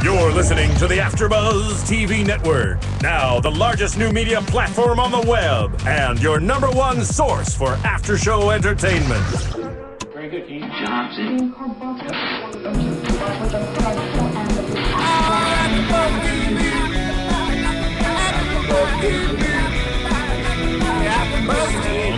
You're listening to the AfterBuzz TV network, now the largest new media platform on the web, and your #1 source for after-show entertainment. Very good, Keith. Johnson. From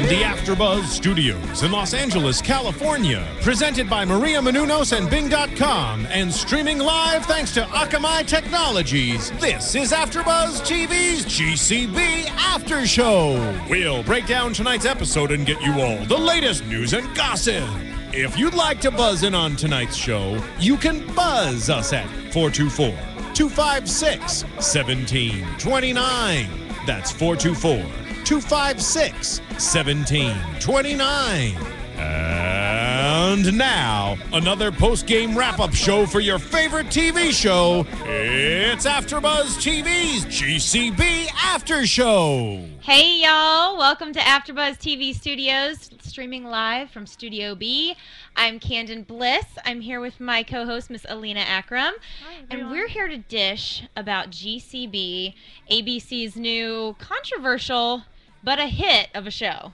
the AfterBuzz Studios in Los Angeles, California, presented by Maria Menounos and Bing.com, and streaming live thanks to Akamai Technologies, this is AfterBuzz TV's GCB After Show. We'll break down tonight's episode and get you all the latest news and gossip. If you'd like to buzz in on tonight's show, you can buzz us at 424-256-1729. That's 424-256-1729. And now, another post-game wrap-up show for your favorite TV show. It's AfterBuzz TV's GCB After Show. Hey, y'all. Welcome to AfterBuzz TV Studios, streaming live from Studio B. I'm Canden Bliss. I'm here with my co-host, Miss Alina Akram. Hi, and we're here to dish about GCB, ABC's new controversial but a hit of a show.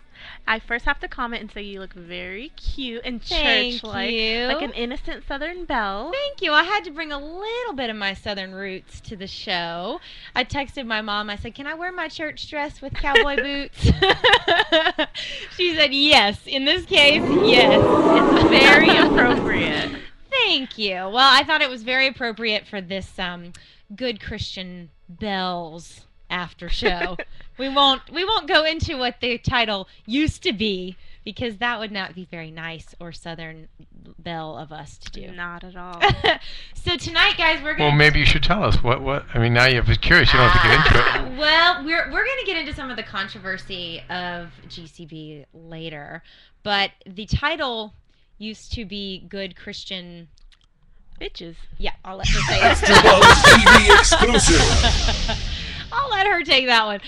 I first have to comment and say you look very cute and Thank church-like, you. like an innocent Southern belle. Thank you. I had to bring a little bit of my Southern roots to the show. I texted my mom. I said, "Can I wear my church dress with cowboy boots?" She said, "Yes." In this case, yes. It's very appropriate. Thank you. Well, I thought it was very appropriate for this Good Christian Bells after show. We won't go into what the title used to be, because that would not be very nice or Southern belle of us to do. Not at all. So tonight, guys, we're going Well, maybe you should tell us what I mean, now you're curious, you don't have to get into it. Well, we're going to get into some of the controversy of GCB later, but the title used to be Good Christian Bitches. Yeah, I'll let her say it. AfterBuzz TV exclusive. I'll let her take that one.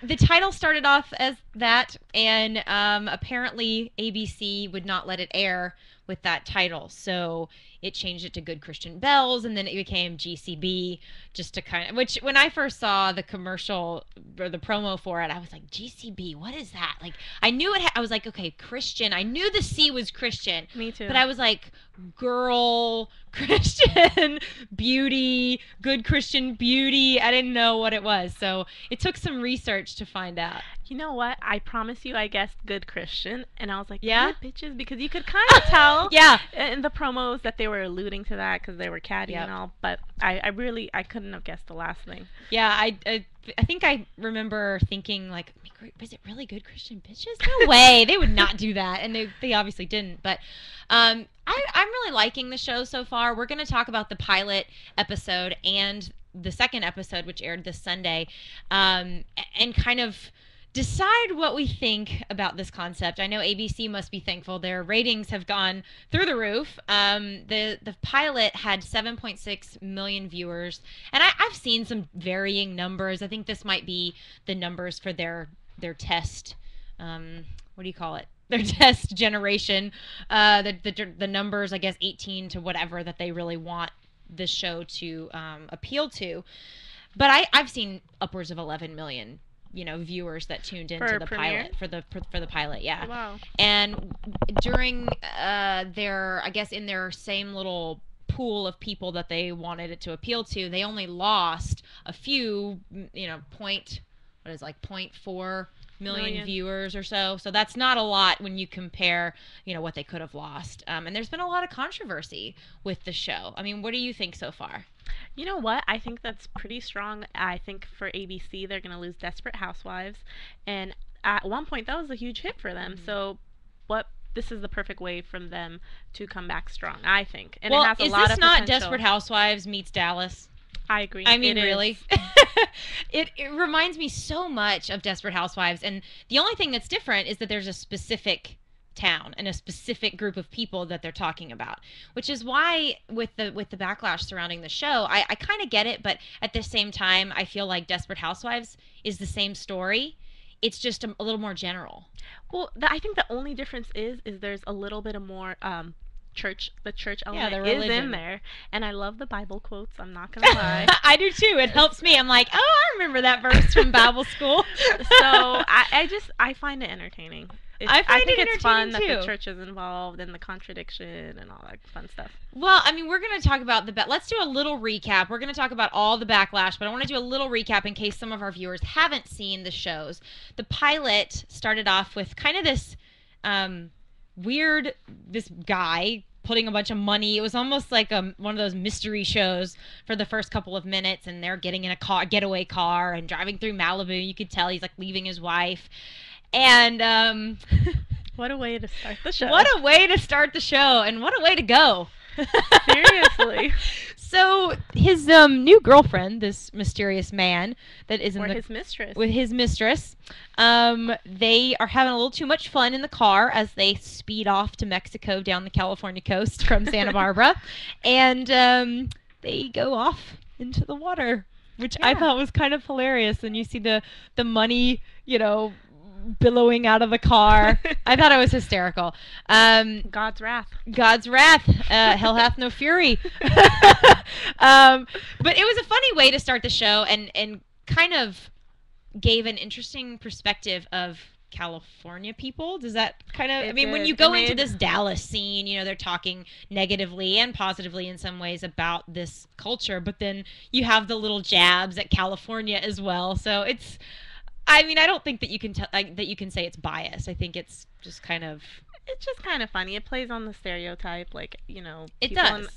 The title started off as that, and apparently ABC would not let it air with that title, so it changed it to Good Christian Bells, and then it became GCB, just to kind of, which when I first saw the commercial or the promo for it, I was like, GCB, what is that? Like, I knew it, I was like, okay, Christian. I knew the C was Christian. Me too. But I was like, girl, Christian, beauty, good Christian beauty. I didn't know what it was, so it took some research to find out. You know what? I promise you I guessed Good Christian, and I was like, yeah? Good bitches, because you could kind of tell yeah. in the promos that they were alluding to that because they were catty Yep. and all, but I couldn't have guessed the last thing. Yeah, I think I remember thinking, like, is it really Good Christian Bitches? No way. They would not do that, and they obviously didn't, but I'm really liking the show so far. We're going to talk about the pilot episode and the second episode, which aired this Sunday, and kind of decide what we think about this concept. I know ABC must be thankful. Their ratings have gone through the roof. The pilot had 7.6 million viewers, and I've seen some varying numbers. I think this might be the numbers for their test. What do you call it? Their test generation. The numbers, I guess, 18 to whatever that they really want the show to appeal to. But I've seen upwards of 11 million. Viewers that tuned into the premiere? pilot for the pilot, yeah. Wow. And during their, I guess, in their same little pool of people that they wanted it to appeal to, they only lost a few, 0.4 million viewers or so. So that's not a lot when you compare, what they could have lost. And there's been a lot of controversy with the show. I mean, what do you think so far? You know what? I think that's pretty strong. I think for ABC, they're going to lose Desperate Housewives. And at one point, that was a huge hit for them. Mm-hmm. So this is the perfect way for them to come back strong, I think. And well, it has a lot of is this not potential. Desperate Housewives meets Dallas? I agree. I mean, really? It reminds me so much of Desperate Housewives. And the only thing that's different is that there's a specific town and a specific group of people that they're talking about, which is why with the backlash surrounding the show, I kind of get it, but at the same time I feel like Desperate Housewives is the same story. It's just a little more general. Well, I think the only difference is there's a little bit of more the church Yeah, element the is religion. in there. And I love the Bible quotes. I'm not gonna lie. I do too. It helps me. I'm like, oh, I remember that verse from Bible school. So I find it entertaining. I find think it it's fun entertaining, that the too. church is involved and the contradiction and all that fun stuff. Well, I mean, we're going to talk about let's do a little recap. We're going to talk about all the backlash, but I want to do a little recap in case some of our viewers haven't seen the shows. The pilot started off with kind of this this guy putting a bunch of money. It was almost like one of those mystery shows for the first couple of minutes, and they're getting in a getaway car and driving through Malibu. You could tell he's like leaving his wife. And What a way to start the show. what a way to start the show, and what a way to go. Seriously. So his new girlfriend, this mysterious man that is in his mistress. with his mistress, they are having a little too much fun in the car as they speed off to Mexico down the California coast from Santa Barbara, and they go off into the water, which I thought was kind of hilarious. And you see the money, billowing out of the car. I thought it was hysterical. God's wrath. God's wrath. Hell hath no fury. But it was a funny way to start the show, and kind of gave an interesting perspective of California people. Does that kind of, when you go into this Dallas scene, they're talking negatively and positively in some ways about this culture, but then you have the little jabs at California as well. So I don't think that you can that you can say it's biased. I think it's just kind of funny. It plays on the stereotype, it people does. in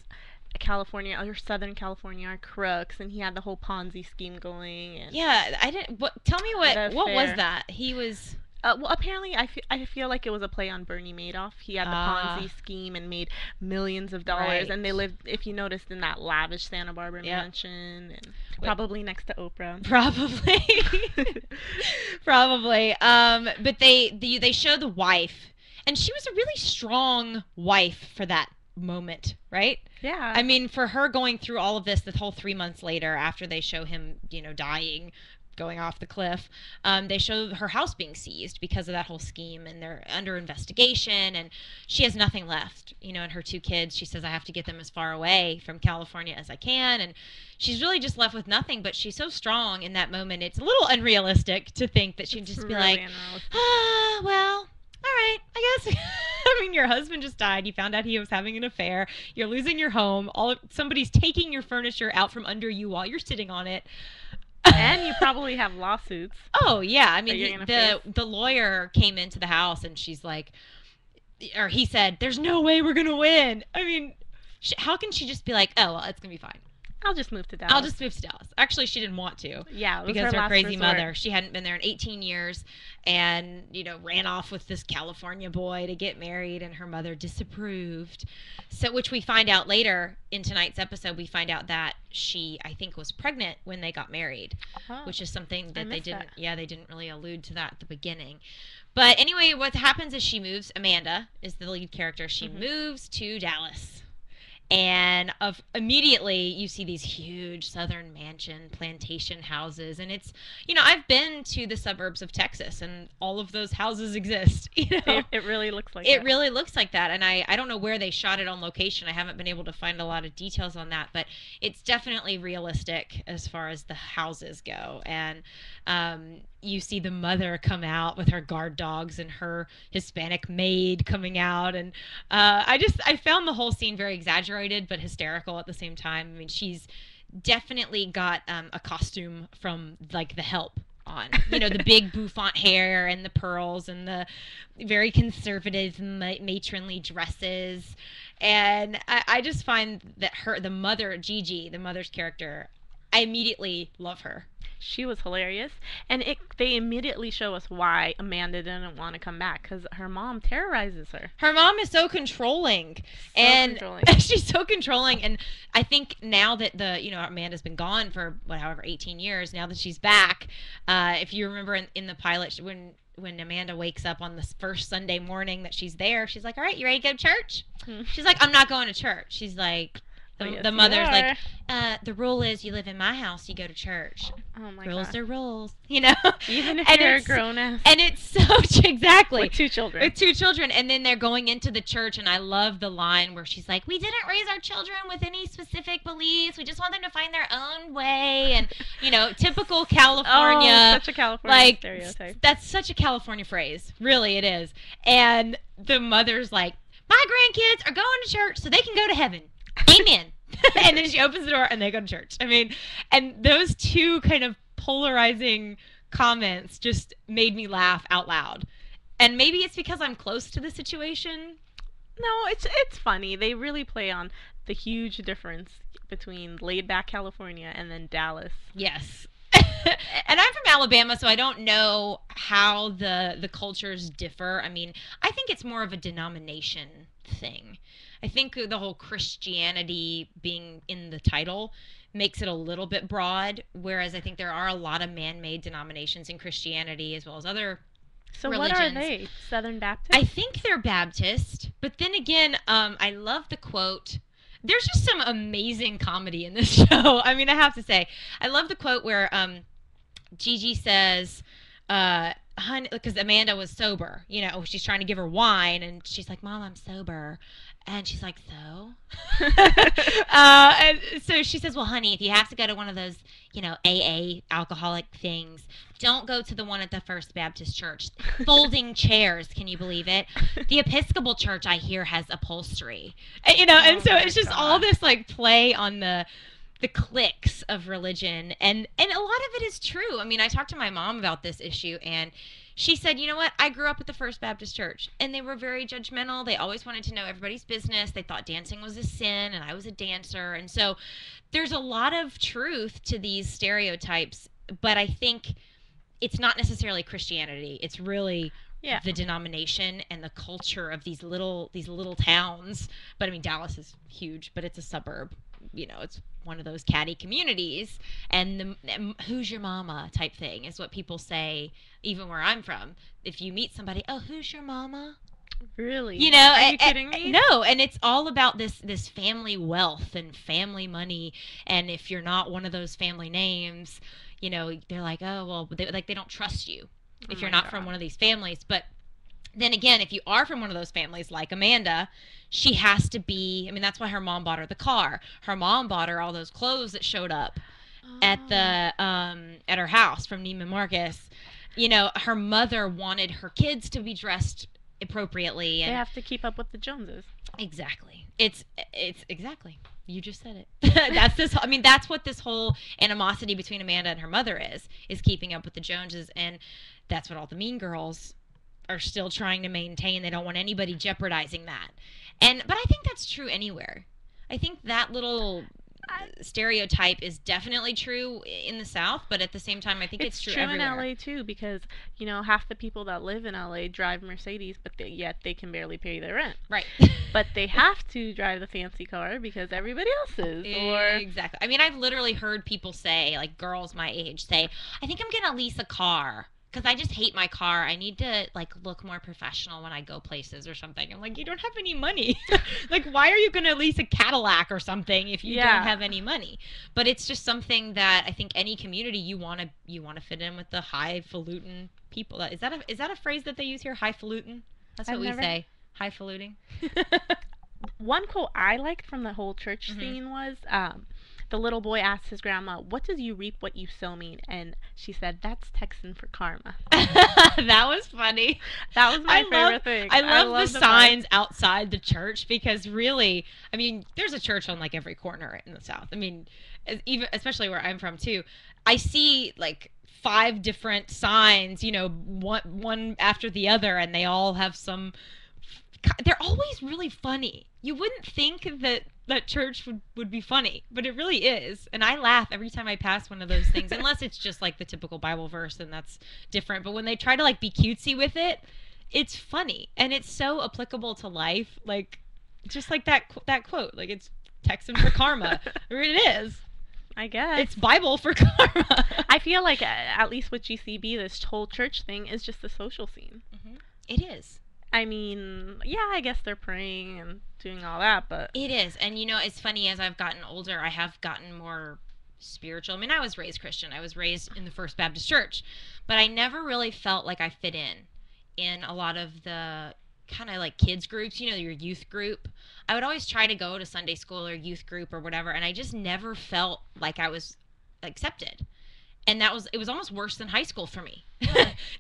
California or Southern California are crooks, and he had the whole Ponzi scheme going. And Yeah, I didn't. Tell me what was that? He was. well, apparently, I feel like it was a play on Bernie Madoff. He had the Ponzi scheme and made millions of dollars, Right. and they lived, if you noticed, in that lavish Santa Barbara mansion, and probably next to Oprah. Probably. Probably. But they show the wife, and she was a really strong wife for that moment, right? Yeah. For her going through all of this, the whole 3 months later after they show him, dying, going off the cliff, they show her house being seized because of that whole scheme, and they're under investigation, and she has nothing left, and her 2 kids, she says, I have to get them as far away from California as I can, and she's really just left with nothing. But she's so strong in that moment, it's a little unrealistic to think that she'd just be like, well, all right, I guess. Your husband just died. You found out he was having an affair. You're losing your home. Somebody's taking your furniture out from under you while you're sitting on it. And you probably have lawsuits. Oh, yeah. The lawyer came into the house, and she's like, or he said, there's no way we're going to win. How can she just be like, oh, well, it's going to be fine. I'll just move to Dallas. Actually, she didn't want to. Yeah, it was because her her last crazy resort. mother. She hadn't been there in 18 years, and ran off with this California boy to get married, and her mother disapproved. So, which we find out later in tonight's episode, we find out that she, I think, was pregnant when they got married, which is something that they didn't. Yeah, they didn't really allude to that at the beginning. But anyway, what happens is she moves. Amanda is the lead character. She moves to Dallas. And immediately you see these huge southern mansion plantation houses, and it's, I've been to the suburbs of Texas, and all of those houses exist. It really looks like it really looks like that. And I don't know where they shot it on location. I haven't been able to find a lot of details on that, but it's definitely realistic as far as the houses go. And you see the mother come out with her guard dogs and her Hispanic maid coming out, and I found the whole scene very exaggerated but hysterical at the same time. She's definitely got a costume from The Help on, the big bouffant hair and the pearls and the very conservative matronly dresses, and I just find that the mother, Gigi, the mother's character, I immediately love her. She was hilarious, and they immediately show us why Amanda didn't want to come back, because her mom terrorizes her. Her mom is so controlling, she's so controlling, and I think now that Amanda's been gone for however 18 years, now that she's back, if you remember in the pilot when Amanda wakes up on the first Sunday morning that she's there, she's like, all right, you ready to go to church? She's like, I'm not going to church. She's like, The mother's like, the rule is you live in my house, you go to church. Oh my rules God. are rules, you know. Even if And you're a it's- grown ass. And it's so exactly With 2 children. With 2 children, and then they're going into the church, and I love the line where she's like, "We didn't raise our children with any specific beliefs. We just want them to find their own way." And you know, typical California. Oh, such a California stereotype. That's such a California phrase. Really, it is. And the mother's like, "My grandkids are going to church so they can go to heaven. Amen." And then she opens the door and they go to church. I mean, and those 2 kind of polarizing comments just made me laugh out loud. And maybe it's because I'm close to the situation. No, it's funny. They really play on the huge difference between laid back California and then Dallas. Yes. And I'm from Alabama, so I don't know how the cultures differ. I mean, I think it's more of a denomination thing. I think the whole Christianity being in the title makes it a little bit broad, whereas I think there are a lot of man-made denominations in Christianity as well as other So religions. what are they? Southern Baptist? I think they're Baptist, but then again, I love the quote. There's just some amazing comedy in this show. I mean, I have to say, I love the quote where Gigi says, honey, because Amanda was sober, you know, she's trying to give her wine, and she's like, "Mom, I'm sober." And she's like, "So?" And so she says, "Well, honey, if you have to go to one of those, you know, AA alcoholic things, don't go to the one at the First Baptist Church. Folding chairs, can you believe it? The Episcopal Church, I hear, has upholstery." And, you know, and so it's just all this like play on the cliques of religion, and a lot of it is true. I mean, I talked to my mom about this issue, and she said, "You know what? I grew up at the First Baptist Church, and they were very judgmental. They always wanted to know everybody's business. They thought dancing was a sin, and I was a dancer." And so there's a lot of truth to these stereotypes, but I think it's not necessarily Christianity. It's really the denomination and the culture of these little towns. But I mean, Dallas is huge, but it's a suburb. You know, it's one of those catty communities, and who's your mama type thing is what people say, even where I'm from. If you meet somebody, "Oh, who's your mama?" Really? You know, are you kidding me? No, and it's all about this family wealth and family money, and if you're not one of those family names, you know, they're like, "Oh, well," they don't trust you if you're not from one of these families. But then again, if you are from one of those families like Amanda, she has to be, I mean, that's why her mom bought her the car. Her mom bought her all those clothes that showed up at her house from Neiman Marcus. You know, her mother wanted her kids to be dressed appropriately. And They have to keep up with the Joneses. exactly. It's exactly. You just said it. That's what this whole animosity between Amanda and her mother is keeping up with the Joneses, and that's what all the Mean Girls are still trying to maintain. They don't want anybody jeopardizing that. But I think that's true anywhere. I think that little stereotype is definitely true in the South, but at the same time, I think it's true everywhere. in LA too, because you know half the people that live in LA drive Mercedes, but yet they can barely pay their rent. Right. But they have to drive the fancy car because everybody else is. Or Exactly. I mean, I've literally heard people say, like girls my age say, "I think I'm gonna lease a car because I just hate my car. I need to like look more professional when I go places or something." I'm like, you don't have any money. Like, why are you going to lease a Cadillac or something if you don't have any money? But it's just something that I think any community you want to fit in with the highfalutin people. Is that a phrase that they use here? Highfalutin? That's what we say. Highfalutin. one quote I liked from the whole church scene was the little boy asked his grandma, "What does you reap what you sow mean?" And she said, "That's Texan for karma." That was funny. That was my favorite thing. I love the signs outside the church, because really, I mean, there's a church on like every corner in the South. I mean, especially where I'm from too. I see like 5 different signs, you know, one after the other, and they all have some. They're always really funny. You wouldn't think that church would be funny, but it really is. And I laugh every time I pass one of those things, unless it's just like the typical Bible verse, and that's different. But when they try to like be cutesy with it, it's funny, and it's so applicable to life. Like just like that quote, like it's Texan for karma. It is. I guess it's Bible for karma. I feel like at least with GCB, this whole church thing is just the social scene. It is. I mean, yeah, I guess they're praying and doing all that, but It is. And it's funny, as I've gotten older, I have gotten more spiritual. I mean, I was raised Christian. I was raised in the First Baptist Church, but I never really felt like I fit in a lot of the kind of like kids groups, your youth group. I would always try to go to Sunday school or youth group or whatever, and I just never felt like I was accepted. And it was almost worse than high school for me.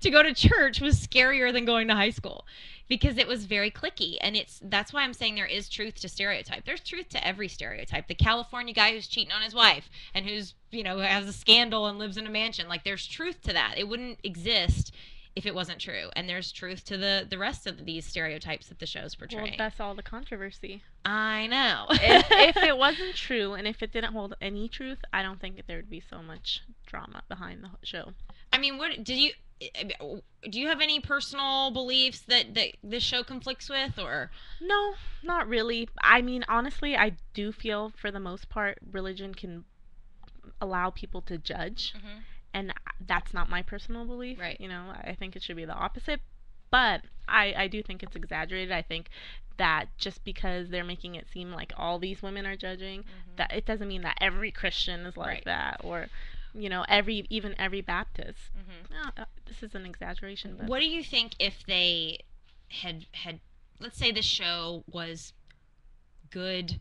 To go to church was scarier than going to high school because it was very cliquey. And that's why I'm saying there is truth to stereotype. There's truth to every stereotype. The California guy who's cheating on his wife and who's, has a scandal and lives in a mansion. Like, there's truth to that. It wouldn't exist if it wasn't true. And there's truth to the rest of these stereotypes that the show's portraying. well, that's all the controversy. I know. if it wasn't true and if it didn't hold any truth, I don't think there would be so much drama behind the show. I mean, do you have any personal beliefs that this show conflicts with, or? No, not really. I mean, honestly, I do feel for the most part religion can allow people to judge. Mm-hmm. And that's not my personal belief. Right. I think it should be the opposite. But I do think it's exaggerated. I think that just because they're making it seem like all these women are judging, that it doesn't mean that every Christian is like that, or even every Baptist. No, this is an exaggeration. But What do you think if they had let's say the show was good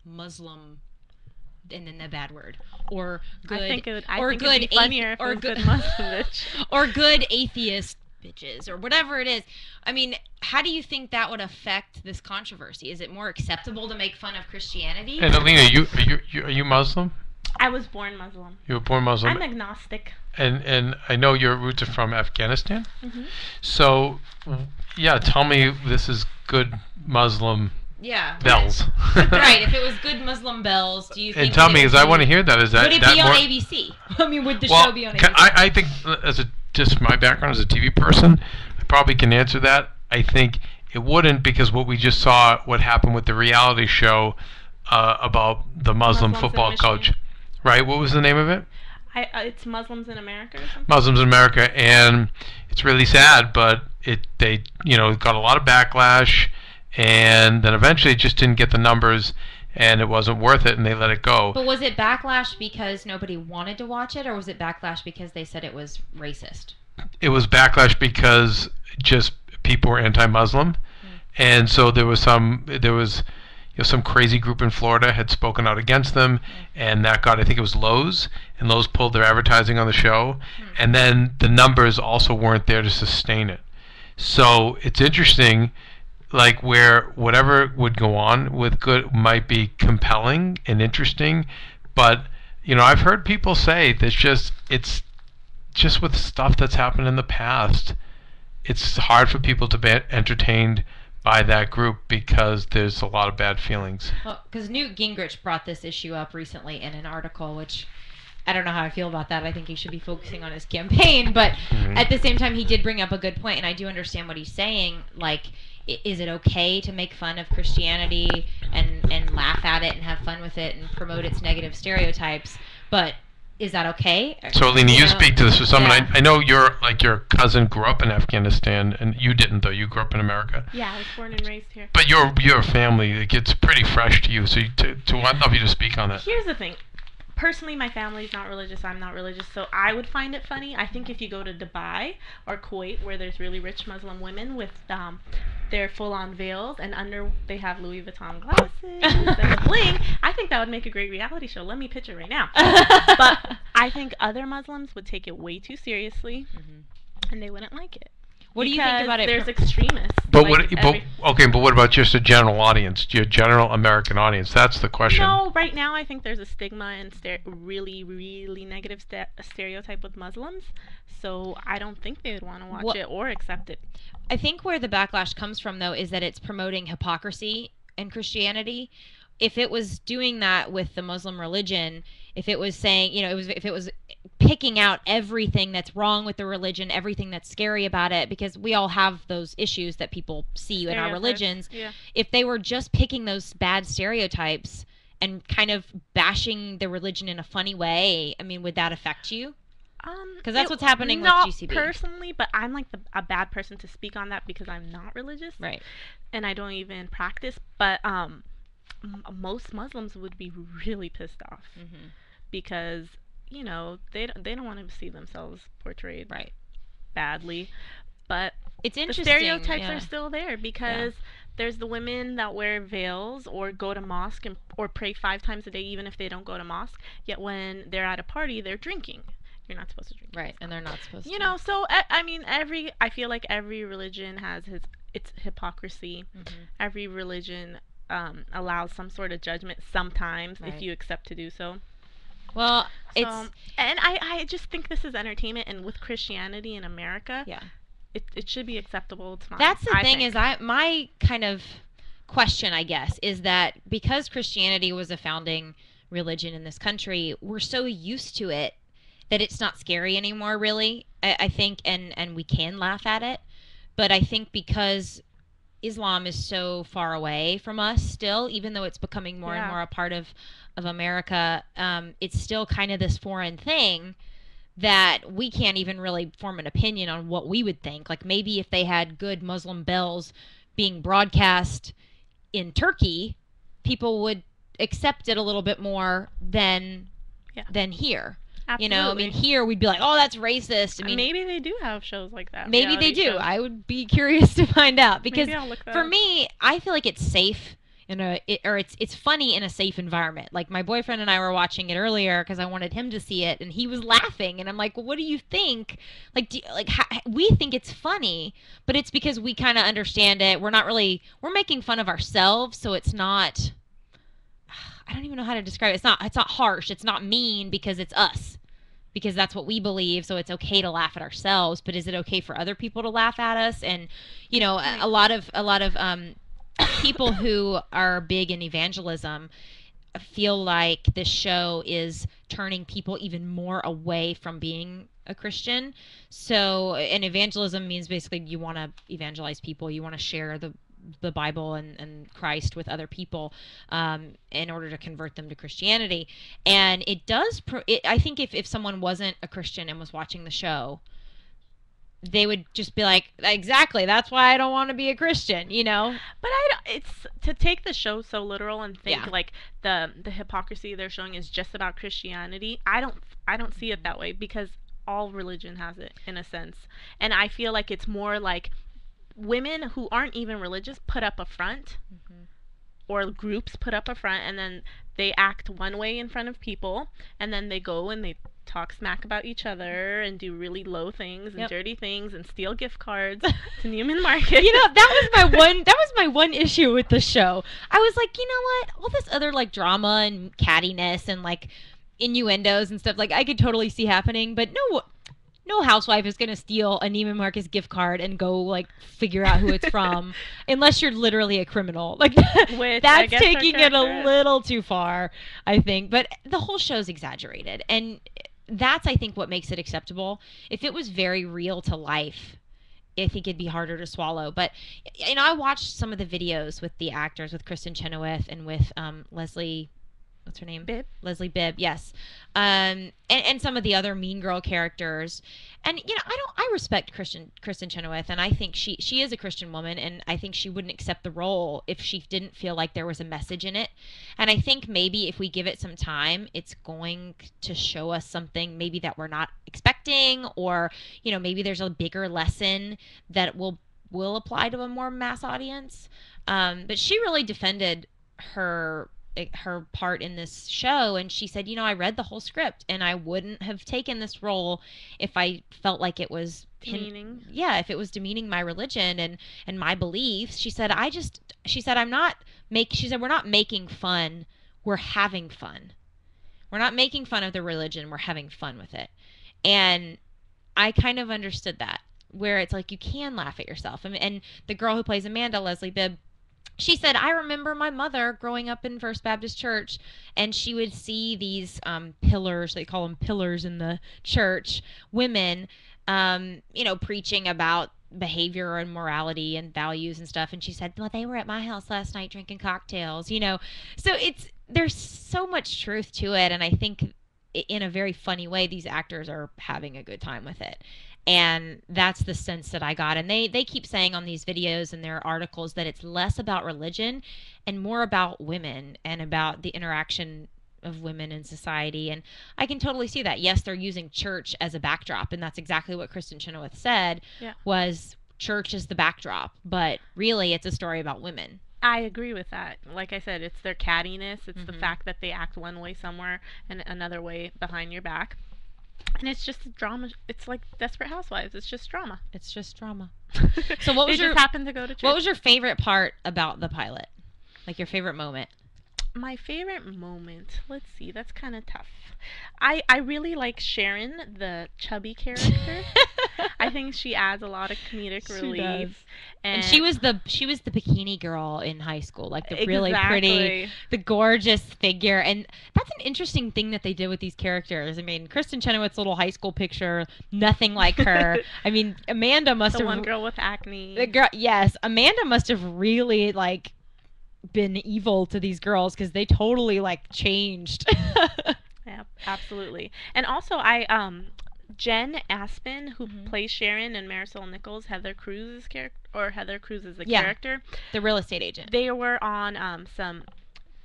Muslim, and then the bad word, or good, I think it'd be funnier if it was good Muslim bitch. or good atheist bitches, or whatever it is. I mean, how do you think that would affect this controversy? Is it more acceptable to make fun of Christianity? And Alina, are you Muslim? I was born Muslim. You were born Muslim. I'm agnostic. And I know your roots are from Afghanistan. Mm-hmm. So, yeah, tell me this is good Muslim bells. Right. If it was good Muslim bells, do you think? And tell me, because I want to hear that. Is that would it that be more, on ABC? I mean, would the show be on ABC? I think, just my background as a TV person, I probably can answer that. I think it wouldn't, because what we just saw, what happened with the reality show about the Muslim Muslims football in coach. Right? What was the name of it? It's Muslims in America or something? Muslims in America, and it's really sad, but they got a lot of backlash, and then eventually it just didn't get the numbers, and it wasn't worth it, and they let it go. But was it backlash because nobody wanted to watch it, or was it backlash because they said it was racist? It was backlash because just people were anti-Muslim, and so there was some crazy group in Florida had spoken out against them, and that got, I think it was Lowe's, and Lowe's pulled their advertising on the show, and then the numbers also weren't there to sustain it. So it's interesting, like, where whatever would go on with good might be compelling and interesting, but I've heard people say that it's just with stuff that's happened in the past, it's hard for people to be entertained by that group because there's a lot of bad feelings. Well, because Newt Gingrich brought this issue up recently in an article, which I don't know how I feel about that. I think he should be focusing on his campaign, but at the same time, he did bring up a good point, and I do understand what he's saying. Like, is it okay to make fun of Christianity and laugh at it and have fun with it and promote its negative stereotypes? But is that okay? So, Alina, you speak to this for someone. Yeah. I know your cousin grew up in Afghanistan, and you didn't, though. You grew up in America. Yeah, I was born and raised here. But your family, it gets pretty fresh to you. So I'd love you to speak on that. Here's the thing. Personally, my family's not religious. I'm not religious, so I would find it funny. I think if you go to Dubai or Kuwait, where there's really rich Muslim women with their full-on veils, and under they have Louis Vuitton glasses and the bling, I think that would make a great reality show. Let me pitch it right now. But I think other Muslims would take it way too seriously, and they wouldn't like it. What do you think about it? There's extremists. But like what about just a general audience, your general American audience? That's the question. No, right now I think there's a stigma and really, really negative stereotype with Muslims. So I don't think they would want to watch it or accept it. I think where the backlash comes from, though, is that it's promoting hypocrisy in Christianity. If it was doing that with the Muslim religion, if it was saying, if it was picking out everything that's wrong with the religion, everything that's scary about it, because we all have those issues that people see in our religions. Yeah. If they were just picking those bad stereotypes and kind of bashing the religion in a funny way, I mean, would that affect you? Because that's what's happening with not GCB. personally, but I'm like a bad person to speak on that because I'm not religious, Right. and I don't even practice. But most Muslims would be really pissed off because they don't want to see themselves portrayed badly. But It's the interesting. stereotypes are still there because there's the women that wear veils or go to mosque or pray 5 times a day even if they don't go to mosque. Yet when they're at a party, they're drinking. You're not supposed to drink. Right, and they're not supposed to. So I mean, I feel like every religion has its hypocrisy. Every religion allows some sort of judgment sometimes if you accept to do so. Well, and I just think this is entertainment, and with Christianity in America, it should be acceptable. It's fine. That's the thing is my kind of question, I guess, is that because Christianity was a founding religion in this country, we're so used to it that it's not scary anymore, really. I think, and we can laugh at it, but I think because Islam is so far away from us still, even though it's becoming more and more a part of America, it's still kind of this foreign thing that we can't even really form an opinion on what we would think. Like maybe if they had good Muslim bells being broadcast in Turkey, people would accept it a little bit more than here. Absolutely. I mean, here we'd be like, oh, that's racist. I mean, maybe they do have shows like that. Maybe they do. I would be curious to find out because for me, I feel like it's safe it's funny in a safe environment. Like my boyfriend and I were watching it earlier because I wanted him to see it, and he was laughing, and I'm like, well, what do you think? Like, we think it's funny, but it's because we kind of understand it. We're making fun of ourselves, so it's not. I don't even know how to describe it. It's not harsh. It's not mean because it's us. Because that's what we believe, so it's okay to laugh at ourselves. But is it okay for other people to laugh at us? And a lot of people who are big in evangelism feel like this show is turning people even more away from being a Christian. So, and evangelism means basically you want to evangelize people, you want to share the Bible and Christ with other people in order to convert them to Christianity. And it does, I think if someone wasn't a Christian and was watching the show, they would just be like, exactly, that's why I don't want to be a Christian, But it's to take the show so literal and think like the hypocrisy they're showing is just about Christianity. I don't see it that way because all religion has it in a sense. And I feel like it's more like women who aren't even religious put up a front, or groups put up a front, and then they act one way in front of people, and then they go and they talk smack about each other and do really low things and dirty things and steal gift cards to Neiman Marcus. That was my one issue with the show. I was like, you know what? All this other like drama and cattiness and like innuendos and stuff, like I could totally see happening, but no housewife is going to steal a Neiman Marcus gift card and go like figure out who it's from unless you're literally a criminal. Like that's taking it a little too far, I think. But the whole show's exaggerated, and that's, I think, what makes it acceptable. If it was very real to life, I think it'd be harder to swallow. But I watched some of the videos with the actors, with Kristin Chenoweth and with Leslie. What's her name? Bibb. Leslie Bibb, yes. And some of the other Mean Girl characters. And, I respect Kristin Chenoweth, and I think she is a Christian woman, and I think she wouldn't accept the role if she didn't feel like there was a message in it. And I think maybe if we give it some time, it's going to show us something maybe that we're not expecting, or, maybe there's a bigger lesson that will apply to a more mass audience. But she really defended her part in this show, and she said, I read the whole script and I wouldn't have taken this role if I felt like it was demeaning. If it was demeaning my religion and my beliefs. She said we're not making fun, we're having fun. We're not making fun of the religion, we're having fun with it. And I kind of understood that, where it's like you can laugh at yourself. And the girl who plays Amanda, Leslie Bibb, she said, I remember my mother growing up in First Baptist Church, and she would see these pillars, they call them pillars in the church, women, preaching about behavior and morality and values and stuff. And she said, well, they were at my house last night drinking cocktails, So there's so much truth to it. And I think in a very funny way, these actors are having a good time with it. And that's the sense that I got. And they keep saying on these videos and their articles that it's less about religion and more about women and about the interaction of women in society. And I can totally see that. Yes, they're using church as a backdrop, and that's exactly what Kristin Chenoweth said, was church is the backdrop, but really it's a story about women. I agree with that. Like I said, it's their cattiness. It's the fact that they act one way somewhere and another way behind your back. And it's just drama. It's like Desperate Housewives. It's just drama. It's just drama. So what was just happened to go to church. What was your favorite part about the pilot? Like your favorite moment? My favorite moment. Let's see. That's kind of tough. I really like Sharon, the chubby character. I think she adds a lot of comedic relief. And she was the bikini girl in high school, like the really pretty, the gorgeous figure. And that's an interesting thing that they did with these characters. I mean, Kristin Chenoweth's little high school picture, nothing like her. I mean, Amanda must have. The one girl with acne. The girl, yes, Amanda must have really like been evil to these girls because they totally like changed. Yeah, absolutely. And also Jen Aspen, who plays Sharon, and Marisol Nichols, Heather Cruz's character, or Heather Cruz is the character, the real estate agent. They were on some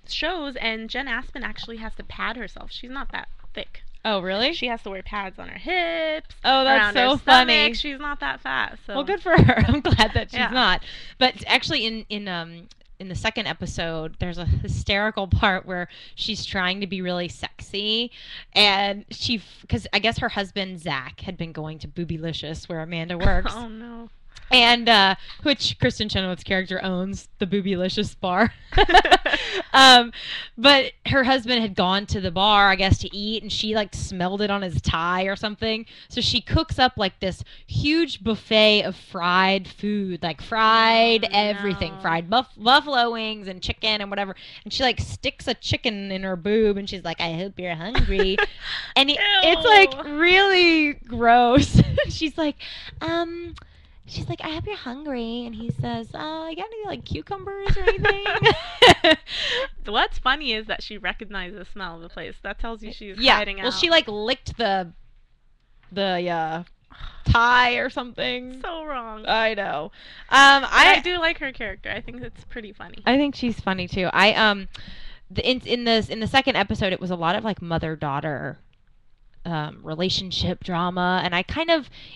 shows, and Jen Aspen actually has to pad herself. She's not that thick. Oh, really? She has to wear pads on her hips. Oh, that's so her funny. Stomach. She's not that fat. So. Well, good for her. I'm glad that she's not. But actually, in the second episode, there's a hysterical part where she's trying to be really sexy, and because I guess her husband Zach had been going to Boobylicious where Amanda works. Oh no. And which Kristin Chenoweth's character owns, the Boobylicious bar. But her husband had gone to the bar, I guess, to eat, and she like smelled it on his tie or something. So she cooks up like this huge buffet of fried food, like fried everything, fried buffalo wings and chicken and whatever. And she like sticks a chicken in her boob, and she's like, "I hope you're hungry." And it's like really gross. She's like, I hope you're hungry. And he says, you got any, like, cucumbers or anything? What's funny is that she recognized the smell of the place. That tells you she's hiding out. Well, she, like, licked the tie or something. So wrong. I know. I do like her character. I think it's pretty funny. I think she's funny, too. In the second episode, it was a lot of, like, mother-daughter relationship drama, and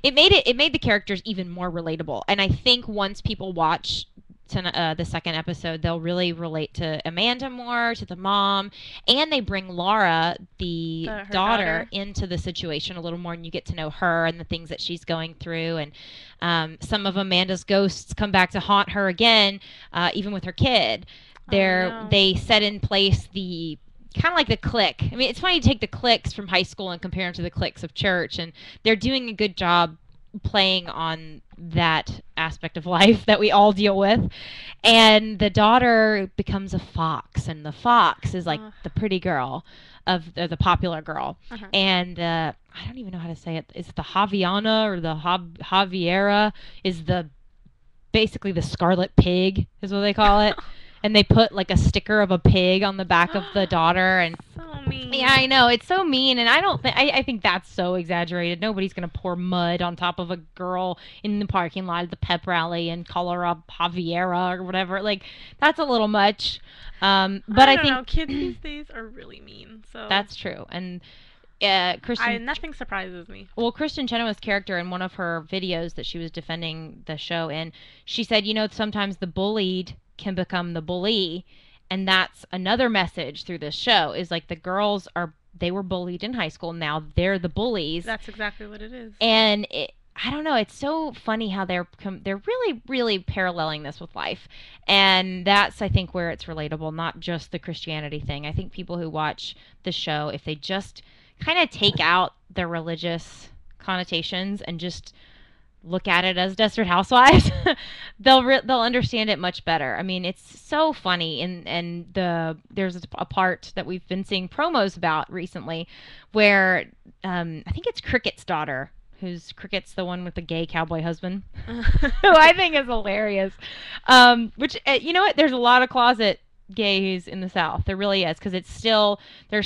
it made the characters even more relatable. And I think once people watch the second episode, they'll really relate to Amanda more, to the mom, and they bring Laura, her daughter, into the situation a little more, and you get to know her and the things that she's going through. And some of Amanda's ghosts come back to haunt her again, even with her kid. They set in place the kind of like the clique. I mean, it's funny to take the cliques from high school and compare them to the cliques of church, and they're doing a good job playing on that aspect of life that we all deal with. And the daughter becomes a fox, and the fox is like the pretty girl of the popular girl. And I don't even know how to say it. Is it the Javiana or the Javiera? Is basically the scarlet pig is what they call it. And they put like a sticker of a pig on the back of the daughter, and so mean. Yeah, I know, it's so mean, and I think that's so exaggerated. Nobody's gonna pour mud on top of a girl in the parking lot at the pep rally and call her a Javiera or whatever. Like, that's a little much. But I think know. Kids these days are really mean. So that's true, and. Nothing surprises me. Well, Kristin Chenoweth's character in one of her videos that she was defending the show in, she said, sometimes the bullied can become the bully, and that's another message through this show, is like the girls they were bullied in high school, now they're the bullies. That's exactly what it is. And I don't know, it's so funny how they're really, really paralleling this with life. And that's, I think, where it's relatable, not just the Christianity thing. I think people who watch the show, if they just kind of take out the religious connotations and just look at it as Desperate Housewives, they'll understand it much better. I mean, it's so funny, and there's a part that we've been seeing promos about recently where I think it's Cricket's daughter, Cricket's the one with the gay cowboy husband, who I think is hilarious. Which, you know what? There's a lot of closet gays in the South. There really is, because there's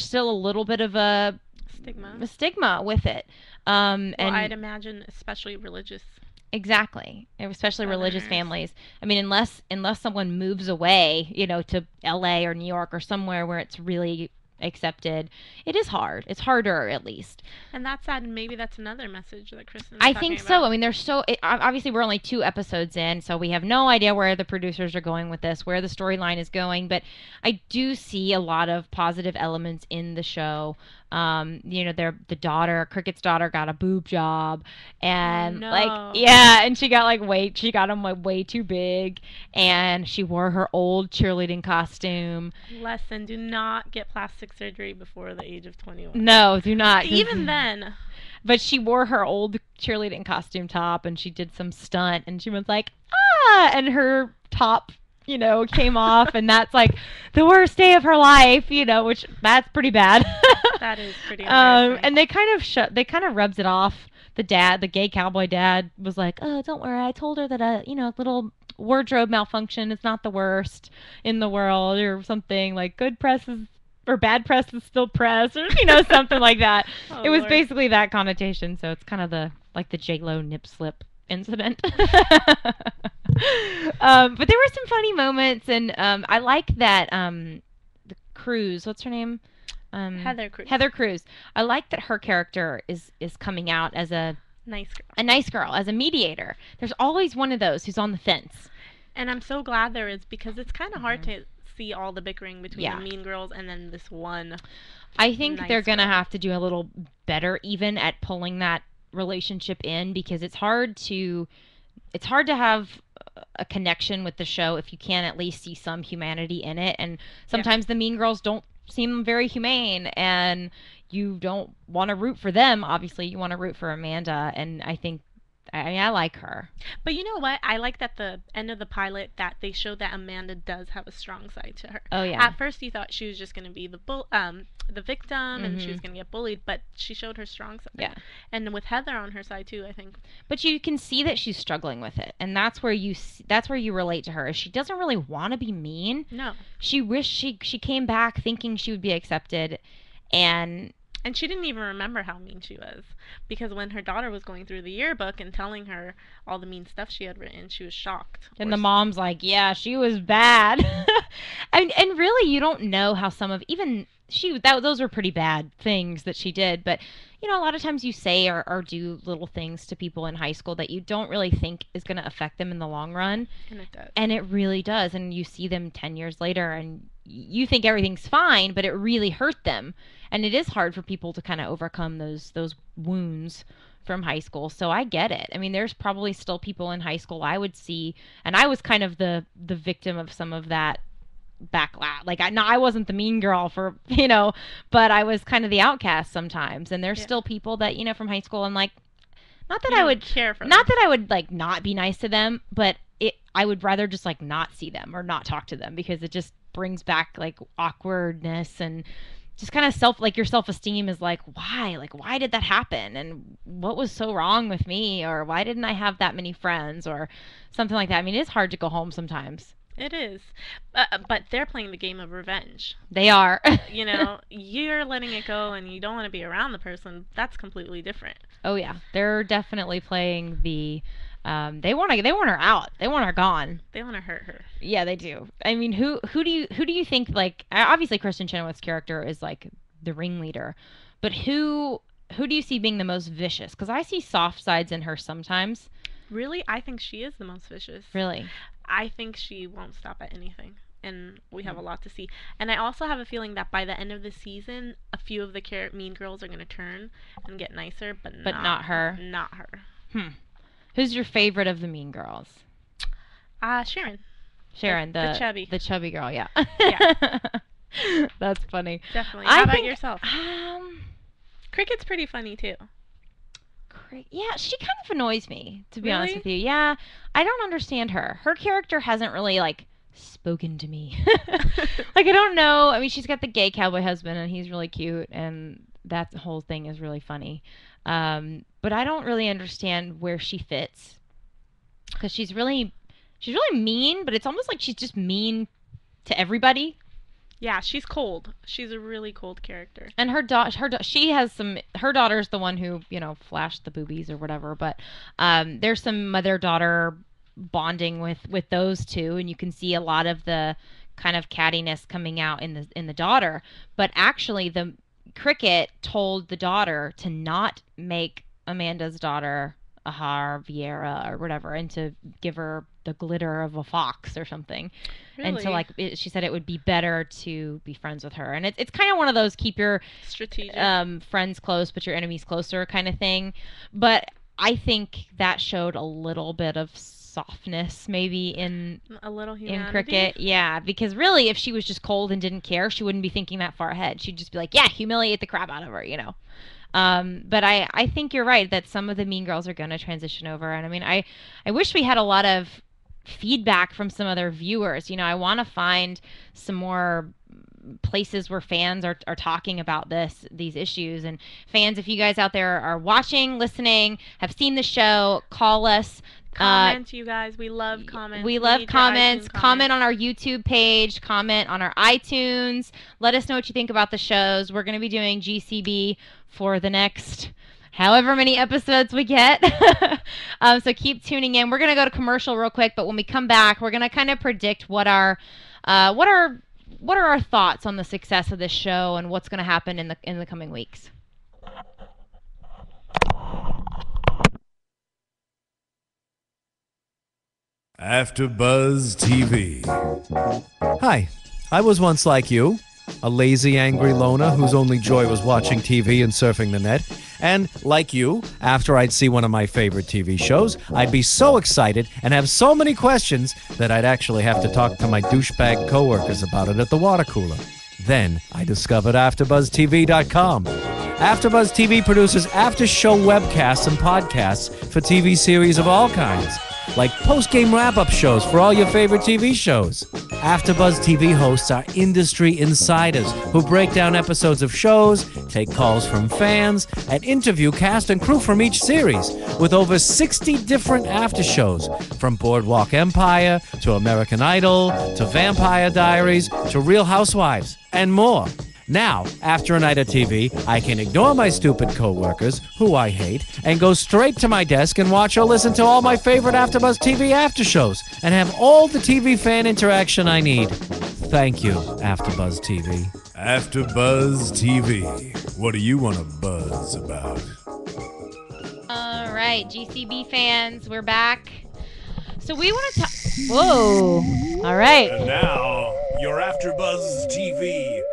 still a little bit of a stigma with it. And I'd imagine especially religious. Exactly, especially religious families. I mean, unless someone moves away, to LA or New York or somewhere where it's really accepted, it is hard. It's harder, at least. And that's sad, and maybe that's another message that Kristin's I talking think about. so. I mean, obviously we're only 2 episodes in, so we have no idea where the producers are going with this, where the storyline is going, but I do see a lot of positive elements in the show. The daughter, Cricket's daughter, got a boob job, and and she got them way too big, and she wore her old cheerleading costume. Lesson: do not get plastic surgery before the age of 21. No, do not. Even then. But she wore her old cheerleading costume top, and she did some stunt, and she was like, and her top came off, and that's like the worst day of her life, which that's pretty bad. That is pretty embarrassing. And they kind of rubs it off. The gay cowboy dad was like, "Oh, don't worry. I told her that a little wardrobe malfunction is not the worst in the world," or something like good press is or bad press is still press, or something like that. It was basically that connotation, so it's kind of the J-Lo nip slip incident. But there were some funny moments, and I like that the Cruz, what's her name? Heather Cruz. Heather Cruz. I like that her character is coming out as a nice girl, as a mediator. There's always one of those who's on the fence. And I'm so glad there is, because it's kind of hard to see all the bickering between the mean girls and then this one. I think they're going to have to do a little better even at pulling that relationship in, because it's hard to have a connection with the show if you can't at least see some humanity in it. And sometimes the mean girls don't seem very humane, and you don't want to root for them. Obviously, you want to root for Amanda, and I like her. But you know what? I like that the end of the pilot that they showed that Amanda does have a strong side to her. Oh yeah. At first, you thought she was just going to be the victim, and she was going to get bullied, but she showed her strong side. Yeah. And with Heather on her side too, I think. But you can see that she's struggling with it, and that's where you relate to her. She doesn't really want to be mean. No. She wished she came back thinking she would be accepted, and she didn't even remember how mean she was, because when her daughter was going through the yearbook and telling her all the mean stuff she had written, she was shocked. And the mom's like, "Yeah, she was bad." and really, you don't know how some of those were pretty bad things that she did. But a lot of times you say or do little things to people in high school that you don't really think is going to affect them in the long run. And it does. And it really does. And you see them 10 years later, and you think everything's fine, but it really hurt them. And it is hard for people to kind of overcome those wounds from high school. So I get it. I mean, there's probably still people in high school I would see, and I was kind of the victim of some of that backlash. Like I wasn't the mean girl but I was kind of the outcast sometimes. And there's still people that from high school, and like, not that I would care for them. Not that I would like not be nice to them, but I would rather just like not see them or not talk to them, because it just brings back like awkwardness, and just kind of your self-esteem is like, why did that happen, and what was so wrong with me, or why didn't I have that many friends, or something like that. I mean, it's hard to go home sometimes. It is. But they're playing the game of revenge. They are. You're letting it go and you don't want to be around the person. That's completely different. Oh yeah. They're definitely playing the they want her out. They want her gone. They want to hurt her. Yeah, they do. I mean, who do you think, like, obviously Kristin Chenoweth's character is like the ringleader, but who do you see being the most vicious? Because I see soft sides in her sometimes. Really? I think she is the most vicious. Really? I think she won't stop at anything, and we have a lot to see. And I also have a feeling that by the end of the season, a few of the mean girls are going to turn and get nicer, but not her. Not her. Who's your favorite of the mean girls? Sharon. Sharon, the chubby girl, yeah. Yeah. That's funny. Definitely. How about yourself? Cricket's pretty funny too. Yeah, she kind of annoys me, to be honest with you. Yeah, I don't understand her. Her character hasn't really, like, spoken to me. Like, I don't know. I mean, she's got the gay cowboy husband, and he's really cute, and that whole thing is really funny. But I don't really understand where she fits, because she's really mean, but it's almost like she's just mean to everybody. Yeah, she's cold. She's a really cold character. And she has some. Her daughter's the one who flashed the boobies or whatever. But there's some mother-daughter bonding with those two, and you can see a lot of the kind of cattiness coming out in the daughter. But actually, the Cricket told the daughter to not make Amanda's daughter a Javiera or whatever, and to give her the glitter of a fox or something. Really? And to she said it would be better to be friends with her. And it's kind of one of those keep your strategic friends close but your enemies closer kind of thing. But I think that showed a little bit of softness maybe in Cricket. Yeah, because really if she was just cold and didn't care, she wouldn't be thinking that far ahead. She'd just be like, yeah, humiliate the crap out of her, But I think you're right that some of the mean girls are going to transition over. And I mean, I wish we had a lot of feedback from some other viewers. I want to find some more places where fans are talking about these issues. And fans, if you guys out there are watching, listening, have seen the show, call us. Comment, you guys. We love comments. We love comments. Comment on our YouTube page. Comment on our iTunes. Let us know what you think about the shows. We're going to be doing GCB for the next however many episodes we get. So keep tuning in. We're going to go to commercial real quick, but when we come back, we're going to kind of predict what are our thoughts on the success of this show and what's going to happen in the coming weeks. AfterBuzz TV. Hi, I was once like you, a lazy, angry loner whose only joy was watching TV and surfing the net. And, like you, after I'd see one of my favorite TV shows, I'd be so excited and have so many questions that I'd actually have to talk to my douchebag coworkers about it at the water cooler. Then I discovered AfterBuzzTV.com. AfterBuzz TV produces after-show webcasts and podcasts for TV series of all kinds, like post-game wrap-up shows for all your favorite TV shows. AfterBuzz TV hosts are industry insiders who break down episodes of shows, take calls from fans, and interview cast and crew from each series, with over 60 different after-shows, from Boardwalk Empire to American Idol to Vampire Diaries to Real Housewives, and more. Now, after a night of TV, I can ignore my stupid coworkers, who I hate, and go straight to my desk and watch or listen to all my favorite AfterBuzz TV after shows, and have all the TV fan interaction I need. Thank you, AfterBuzz TV. AfterBuzz TV. What do you want to buzz about? All right, GCB fans, we're back. So we want to talk. Whoa! All right. And now, your AfterBuzz TV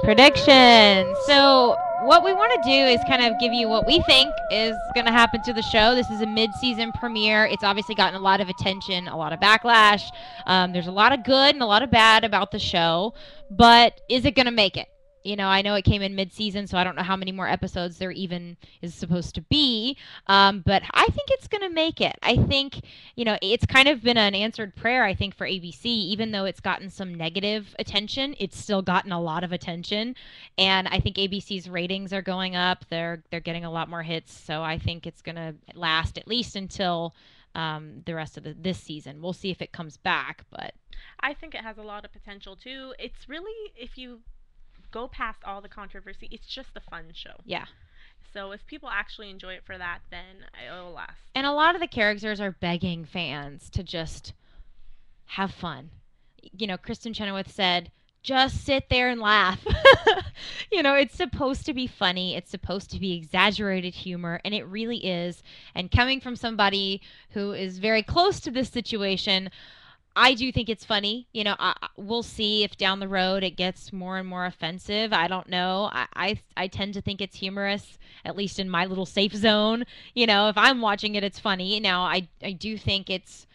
prediction. So what we want to do is kind of give you what we think is going to happen to the show. This is a mid-season premiere. It's obviously gotten a lot of attention, a lot of backlash. There's a lot of good and a lot of bad about the show, but is it going to make it? I know it came in mid-season, so I don't know how many more episodes there even is supposed to be, but I think it's going to make it. I think, it's kind of been an answered prayer, I think, for ABC. Even though it's gotten some negative attention, it's still gotten a lot of attention, and I think ABC's ratings are going up. They're getting a lot more hits, so I think it's going to last at least until the rest of this season. We'll see if it comes back, but I think it has a lot of potential, too. It's really, if you go past all the controversy, it's just a fun show. Yeah. So if people actually enjoy it for that, then it'll last. And a lot of the characters are begging fans to just have fun. Kristin Chenoweth said, just sit there and laugh. It's supposed to be funny. It's supposed to be exaggerated humor, and it really is. And coming from somebody who is very close to this situation, I do think it's funny. We'll see if down the road it gets more and more offensive. I don't know. I tend to think it's humorous, at least in my little safe zone. If I'm watching it, it's funny. Now, I do think it's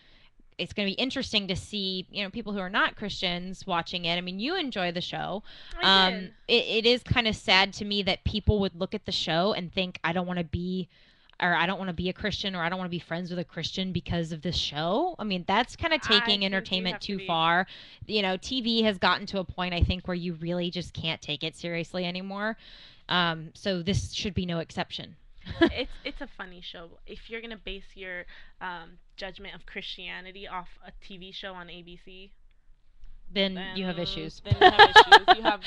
going to be interesting to see, people who are not Christians watching it. I mean, you enjoy the show. I did. It is kind of sad to me that people would look at the show and think, I don't want to be a Christian, or I don't want to be friends with a Christian because of this show. I mean, that's kind of taking entertainment too far. TV has gotten to a point, I think, where you really just can't take it seriously anymore. So this should be no exception. It's a funny show. If you're going to base your judgment of Christianity off a TV show on ABC, then you have issues. Then you have issues. You have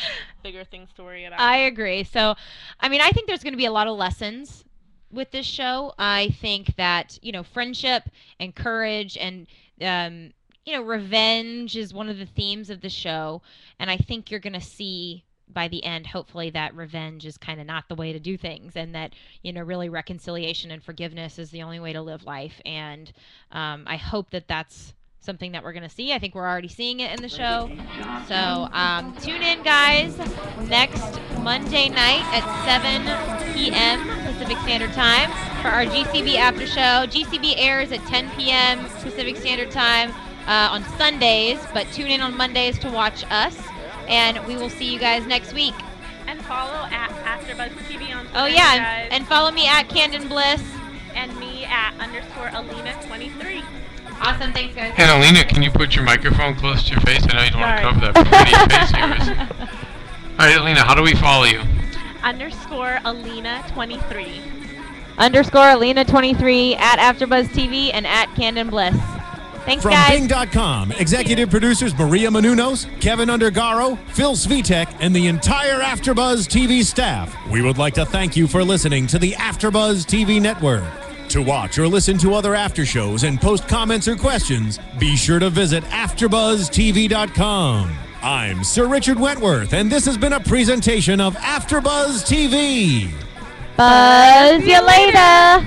bigger things to worry about. I agree. So, I mean, I think there's going to be a lot of lessons with this show. I think that, friendship and courage and, revenge is one of the themes of the show. And I think you're going to see by the end, hopefully, that revenge is kind of not the way to do things, and that, really reconciliation and forgiveness is the only way to live life. And I hope that that's something that we're going to see. I think we're already seeing it in the show. So tune in, guys, next Monday night at 7 p.m. Pacific Standard Time for our GCB after show. GCB airs at 10 p.m. Pacific Standard Time on Sundays, but tune in on Mondays to watch us. And we will see you guys next week. And follow at AfterBuzz TV on Twitter. Oh, yeah. Guys. And follow me at Canden Bliss. And me at _Alina23. Awesome. Thanks, guys. And Alina, can you put your microphone close to your face? I know you don't want to cover that pretty face of yours. All right, Alina, how do we follow you? _Alina23. _Alina23 at AfterBuzz TV and at Canden Bliss. Thanks, From guys. Bing.com, executive producers Maria Menounos, Kevin Undergaro, Phil Svitek, and the entire AfterBuzz TV staff, we would like to thank you for listening to the AfterBuzz TV network. To watch or listen to other after shows and post comments or questions, be sure to visit AfterBuzzTV.com. I'm Sir Richard Wentworth, and this has been a presentation of AfterBuzz TV. Buzz you later.